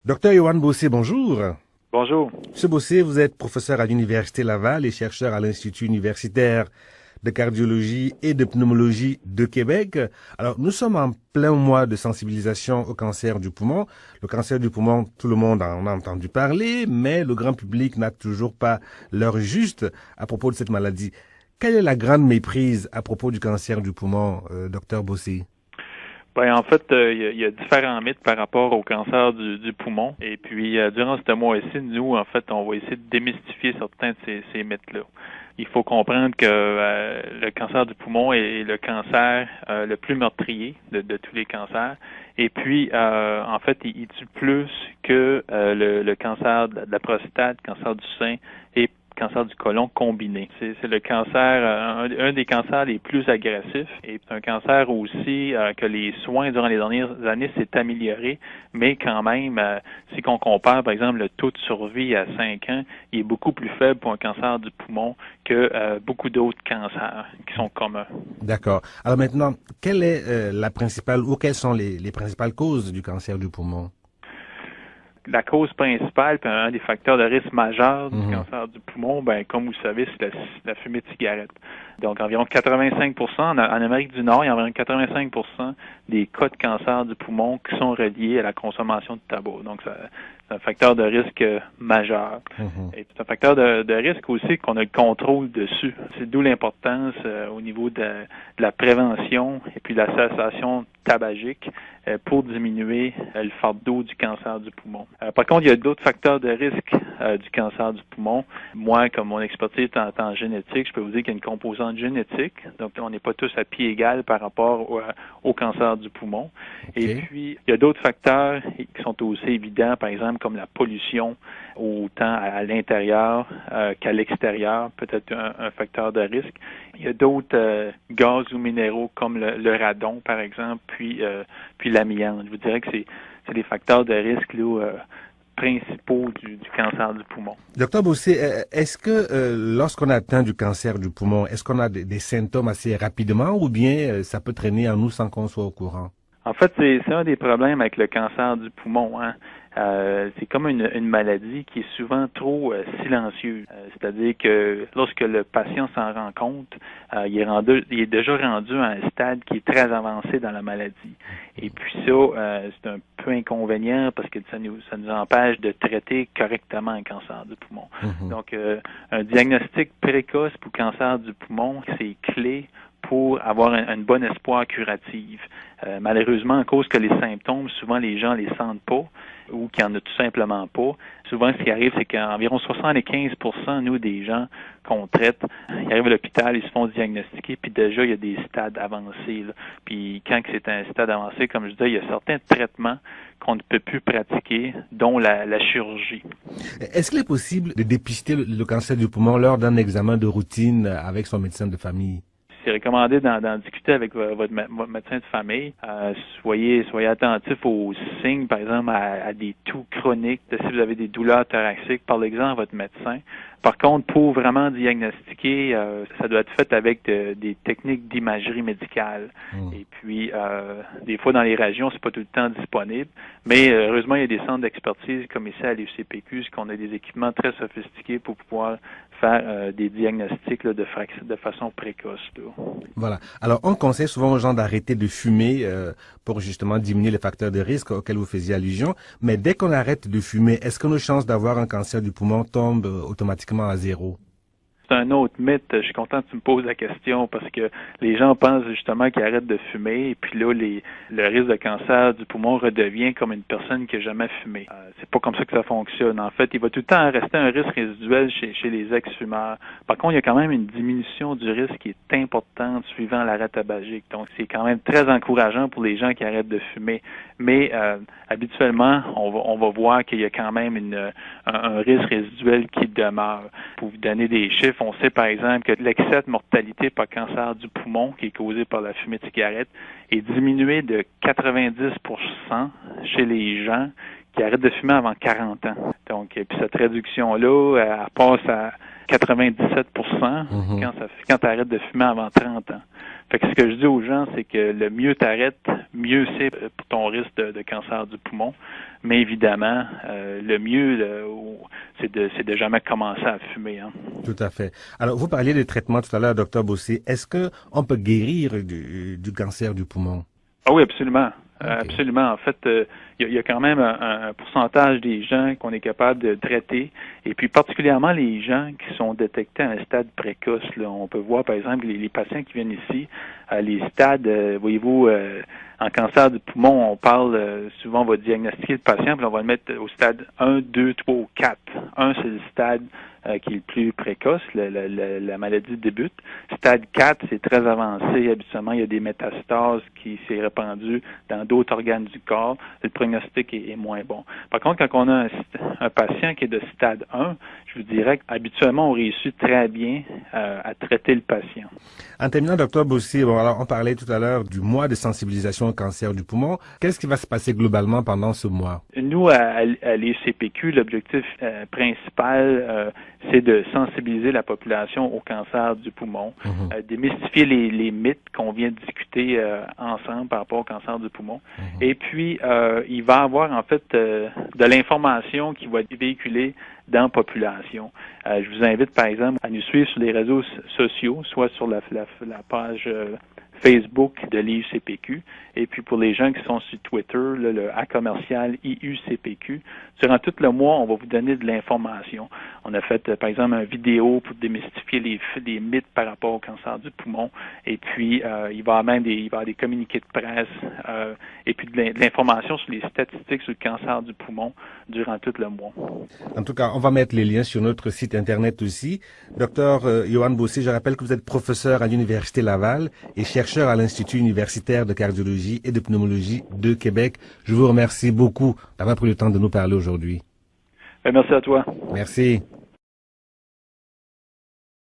Docteur Yohan Bossé, bonjour. Bonjour. Monsieur Bossé, vous êtes professeur à l'Université Laval et chercheur à l'Institut universitaire de cardiologie et de pneumologie de Québec. Alors, nous sommes en plein mois de sensibilisation au cancer du poumon. Le cancer du poumon, tout le monde en a entendu parler, mais le grand public n'a toujours pas l'heure juste à propos de cette maladie. Quelle est la grande méprise à propos du cancer du poumon, docteur Bossé? Ben, en fait, il y a différents mythes par rapport au cancer du poumon. Et puis, durant ce mois-ci, nous, en fait, on va essayer de démystifier certains de ces mythes-là. Il faut comprendre que le cancer du poumon est le cancer le plus meurtrier de tous les cancers. Et puis, en fait, il tue plus que le cancer de la prostate, cancer du sein et cancer du côlon combiné. C'est le cancer, un des cancers les plus agressifs et c'est un cancer aussi que les soins durant les dernières années s'est amélioré, mais quand même, si on compare, par exemple, le taux de survie à 5 ans, il est beaucoup plus faible pour un cancer du poumon que beaucoup d'autres cancers qui sont communs. D'accord. Alors maintenant, quelle est la principale ou quelles sont les principales causes du cancer du poumon? La cause principale, puis un des facteurs de risque majeur du Mhm. cancer du poumon, ben comme vous le savez, c'est la fumée de cigarette. Donc environ 85%, en Amérique du Nord, il y a environ 85% des cas de cancer du poumon qui sont reliés à la consommation de tabac. Donc c'est un facteur de risque majeur. Mhm. Et c'est un facteur de risque aussi qu'on a le contrôle dessus. C'est d'où l'importance au niveau de la prévention et puis de la cessation tabagique pour diminuer le fardeau du cancer du poumon. Par contre, il y a d'autres facteurs de risque du cancer du poumon. Moi, comme mon expertise est en génétique, je peux vous dire qu'il y a une composante génétique. Donc, on n'est pas tous à pied égal par rapport au cancer du poumon. OK. Et puis, il y a d'autres facteurs qui sont aussi évidents, par exemple, comme la pollution, autant à l'intérieur qu'à l'extérieur, peut-être un facteur de risque. Il y a d'autres gaz ou minéraux comme le radon, par exemple, puis l'amiante. Je vous dirais que c'est des facteurs de risque là, principaux du cancer du poumon. Docteur Bossé, est-ce que lorsqu'on atteint du cancer du poumon, est-ce qu'on a des symptômes assez rapidement ou bien ça peut traîner en nous sans qu'on soit au courant? En fait, c'est un des problèmes avec le cancer du poumon, hein. C'est comme une maladie qui est souvent trop silencieuse. C'est-à-dire que lorsque le patient s'en rend compte, il est déjà rendu à un stade qui est très avancé dans la maladie. Et puis ça, c'est un peu inconvénient parce que ça nous empêche de traiter correctement un cancer du poumon. Mhm. Donc, un diagnostic précoce pour le cancer du poumon, c'est clé pour avoir un bon espoir curatif. Malheureusement, à cause que les symptômes, souvent les gens les sentent pas ou qu'il n'y en a tout simplement pas. Souvent, ce qui arrive, c'est qu'environ 75%, nous, des gens qu'on traite, ils arrivent à l'hôpital, ils se font diagnostiquer, puis déjà, il y a des stades avancés, là. Puis quand c'est un stade avancé, comme je disais, il y a certains traitements qu'on ne peut plus pratiquer, dont la chirurgie. Est-ce qu'il est possible de dépister le cancer du poumon lors d'un examen de routine avec son médecin de famille? C'est recommandé d'en discuter avec votre médecin de famille. Soyez attentif aux signes, par exemple, à des toux chroniques. Si vous avez des douleurs thoraciques, parlez-en à votre médecin. Par contre, pour vraiment diagnostiquer, ça doit être fait avec des techniques d'imagerie médicale. Et puis, des fois, dans les régions, c'est pas tout le temps disponible. Mais heureusement, il y a des centres d'expertise comme ici à l'UCPQ, qu'on a des équipements très sophistiqués pour pouvoir faire des diagnostics là, de façon précoce. Là. Voilà. Alors, on conseille souvent aux gens d'arrêter de fumer pour justement diminuer les facteurs de risque auxquels vous faisiez allusion. Mais dès qu'on arrête de fumer, est-ce que nos chances d'avoir un cancer du poumon tombent automatiquement à zéro? C'est un autre mythe. Je suis content que tu me poses la question parce que les gens pensent justement qu'ils arrêtent de fumer et puis là, le risque de cancer du poumon redevient comme une personne qui n'a jamais fumé. C'est pas comme ça que ça fonctionne. En fait, il va tout le temps rester un risque résiduel chez les ex-fumeurs. Par contre, il y a quand même une diminution du risque qui est importante suivant l'arrêt tabagique. Donc, c'est quand même très encourageant pour les gens qui arrêtent de fumer. Mais habituellement, on va voir qu'il y a quand même un risque résiduel qui demeure. Pour vous donner des chiffres, on sait par exemple que l'excès de mortalité par cancer du poumon qui est causé par la fumée de cigarette est diminué de 90% chez les gens qui arrêtent de fumer avant 40 ans. Donc, puis cette réduction-là, elle passe à 97% quand tu arrêtes de fumer avant 30 ans. Fait que ce que je dis aux gens, c'est que le mieux t'arrêtes, mieux c'est pour ton risque de cancer du poumon. Mais évidemment, le mieux, c'est de jamais commencer à fumer. Hein. Tout à fait. Alors, vous parliez de traitement tout à l'heure, Dr Bossé. Est-ce qu'on peut guérir du cancer du poumon? Ah oui, absolument. Okay. Absolument. En fait, il y a quand même un pourcentage des gens qu'on est capable de traiter. Et puis, particulièrement les gens qui sont détectés à un stade précoce. Là. On peut voir, par exemple, les patients qui viennent ici, les stades, voyez-vous, en cancer du poumon, on parle, souvent, on va diagnostiquer le patient, puis on va le mettre au stade 1, 2, 3 ou 4. 1, c'est le stade qui est le plus précoce, la maladie débute. Stade 4, c'est très avancé. Habituellement, il y a des métastases qui s'est répandues dans d'autres organes du corps. Le prognostic est moins bon. Par contre, quand on a un patient qui est de stade 1, je vous dirais qu'habituellement, on réussit très bien à traiter le patient. En terminant, Dr Bossé, bon, alors on parlait tout à l'heure du mois de sensibilisation au cancer du poumon. Qu'est-ce qui va se passer globalement pendant ce mois? Nous, à l'ICPQ, l'objectif principal, c'est de sensibiliser la population au cancer du poumon, démystifier les mythes qu'on vient de discuter ensemble par rapport au cancer du poumon. Et puis, il va y avoir en fait de l'information qui va être véhiculée dans la population. Je vous invite, par exemple, à nous suivre sur les réseaux sociaux, soit sur la page Facebook de l'IUCPQ, et puis pour les gens qui sont sur Twitter, le @commercial IUCPQ. Durant tout le mois, on va vous donner de l'information. On a fait, par exemple, une vidéo pour démystifier les mythes par rapport au cancer du poumon, et puis il va y avoir des communiqués de presse, et puis de l'information sur les statistiques sur le cancer du poumon durant tout le mois. En tout cas, on va mettre les liens sur notre site Internet aussi. Docteur Yohan Bossé, je rappelle que vous êtes professeur à l'Université Laval et chercheur à l'Institut universitaire de cardiologie et de pneumologie de Québec. Je vous remercie beaucoup d'avoir pris le temps de nous parler aujourd'hui. Merci à toi. Merci.